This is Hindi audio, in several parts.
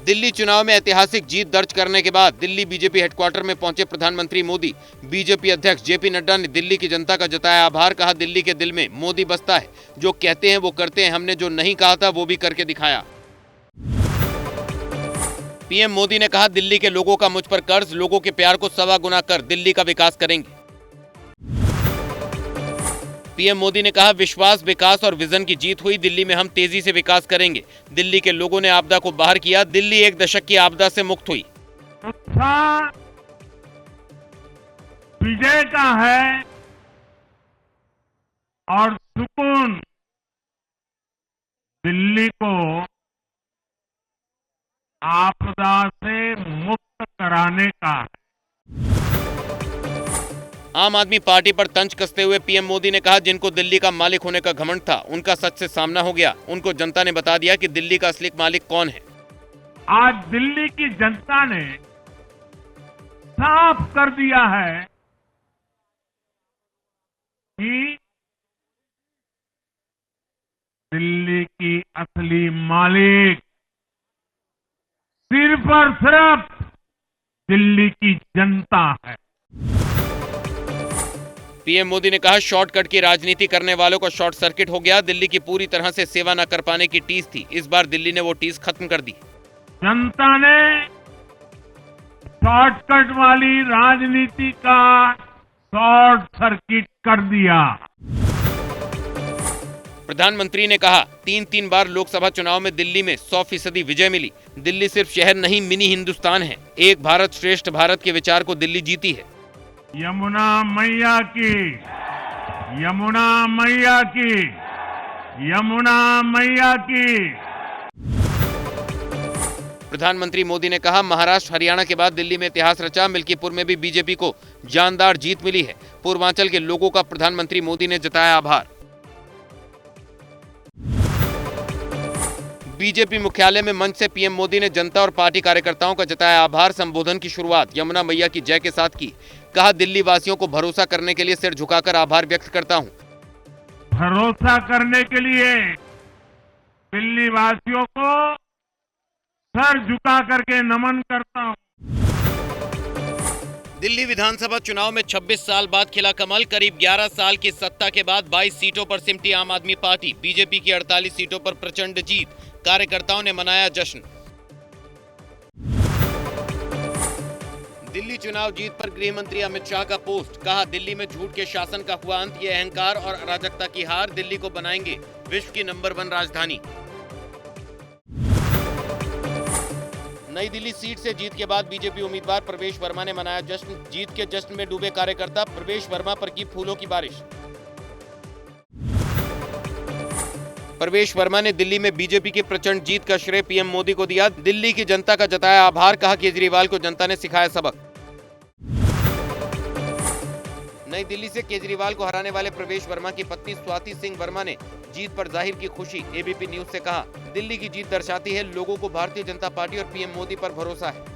दिल्ली चुनाव में ऐतिहासिक जीत दर्ज करने के बाद दिल्ली बीजेपी हेडक्वार्टर में पहुंचे प्रधानमंत्री मोदी। बीजेपी अध्यक्ष जेपी नड्डा ने दिल्ली की जनता का जताया आभार। कहा, दिल्ली के दिल में मोदी बसता है, जो कहते हैं वो करते हैं, हमने जो नहीं कहा था वो भी करके दिखाया। पीएम मोदी ने कहा, दिल्ली के लोगों का मुझ पर कर्ज, लोगों के प्यार को 1.25 गुना कर दिल्ली का विकास करेंगे। पीएम मोदी ने कहा, विश्वास, विकास और विजन की जीत हुई, दिल्ली में हम तेजी से विकास करेंगे। दिल्ली के लोगों ने आपदा को बाहर किया, दिल्ली 1 दशक की आपदा से मुक्त हुई। उत्साह विजय का है और सुकून दिल्ली को आपदा से मुक्त कराने का है। आम आदमी पार्टी पर तंज कसते हुए पीएम मोदी ने कहा, जिनको दिल्ली का मालिक होने का घमंड था, उनका सच से सामना हो गया। उनको जनता ने बता दिया कि दिल्ली का असली मालिक कौन है। आज दिल्ली की जनता ने साफ कर दिया है कि दिल्ली की असली मालिक सिर्फ और सिर्फ दिल्ली की जनता है। पीएम मोदी ने कहा, शॉर्टकट की राजनीति करने वालों को शॉर्ट सर्किट हो गया। दिल्ली की पूरी तरह से सेवा न कर पाने की टीस थी, इस बार दिल्ली ने वो टीस खत्म कर दी। जनता ने शॉर्टकट वाली राजनीति का शॉर्ट सर्किट कर दिया। प्रधानमंत्री ने कहा, 3 बार लोकसभा चुनाव में दिल्ली में 100% विजय मिली। दिल्ली सिर्फ शहर नहीं, मिनी हिंदुस्तान है। एक भारत श्रेष्ठ भारत के विचार को दिल्ली जीती है। यमुना मैया की, यमुना मैया की, यमुना मैया की। प्रधानमंत्री मोदी ने कहा, महाराष्ट्र हरियाणा के बाद दिल्ली में इतिहास रचा। मिल्कीपुर में भी बीजेपी को जानदार जीत मिली है। पूर्वांचल के लोगों का प्रधानमंत्री मोदी ने जताया आभार। बीजेपी मुख्यालय में मंच से पीएम मोदी ने जनता और पार्टी कार्यकर्ताओं का जताया आभार। संबोधन की शुरुआत यमुना मैया की जय के साथ की। कहा, दिल्ली वासियों को भरोसा करने के लिए सिर झुकाकर आभार व्यक्त करता हूं। भरोसा करने के लिए दिल्ली वासियों को सर झुका करके नमन करता हूं। दिल्ली विधानसभा चुनाव में 26 साल बाद खिला कमल। करीब 11 साल की सत्ता के बाद 22 सीटों पर सिमटी आम आदमी पार्टी। बीजेपी की 48 सीटों पर प्रचंड जीत। कार्यकर्ताओं ने मनाया जश्न। दिल्ली चुनाव जीत पर गृह मंत्री अमित शाह का पोस्ट। कहा, दिल्ली में झूठ के शासन का हुआ अंत, ये अहंकार और अराजकता की हार। दिल्ली को बनाएंगे विश्व की नंबर 1 राजधानी। नई दिल्ली सीट से जीत के बाद बीजेपी उम्मीदवार प्रवेश वर्मा ने मनाया जश्न। जीत के जश्न में डूबे कार्यकर्ता। प्रवेश वर्मा पर की फूलों की बारिश। प्रवेश वर्मा ने दिल्ली में बीजेपी की प्रचंड जीत का श्रेय पीएम मोदी को दिया। दिल्ली की जनता का जताया आभार। कहा, केजरीवाल को जनता ने सिखाया सबक। नई दिल्ली से केजरीवाल को हराने वाले प्रवेश वर्मा की पत्नी स्वाति सिंह वर्मा ने जीत पर जाहिर की खुशी। एबीपी न्यूज से कहा, दिल्ली की जीत दर्शाती है लोगों को भारतीय जनता पार्टी और पीएम मोदी पर भरोसा है।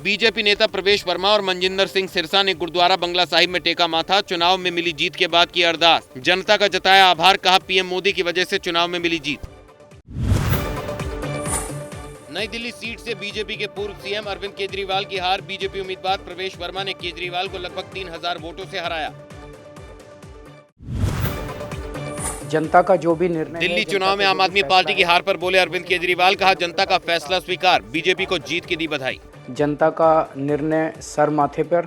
बीजेपी नेता प्रवेश वर्मा और मनजिंदर सिंह सिरसा ने गुरुद्वारा बंगला साहिब में टेका माथा। चुनाव में मिली जीत के बाद की अरदास। जनता का जताया आभार। कहा, पीएम मोदी की वजह से चुनाव में मिली जीत। नई दिल्ली सीट से बीजेपी के पूर्व सीएम अरविंद केजरीवाल की हार। बीजेपी उम्मीदवार प्रवेश वर्मा ने केजरीवाल को लगभग 3000 वोटों से हराया। जनता का जो भी निर्णय। दिल्ली चुनाव में आम आदमी पार्टी की हार पर बोले अरविंद केजरीवाल। कहा, जनता का फैसला स्वीकार। बीजेपी को जीत की दी बधाई। जनता का निर्णय सर माथे पर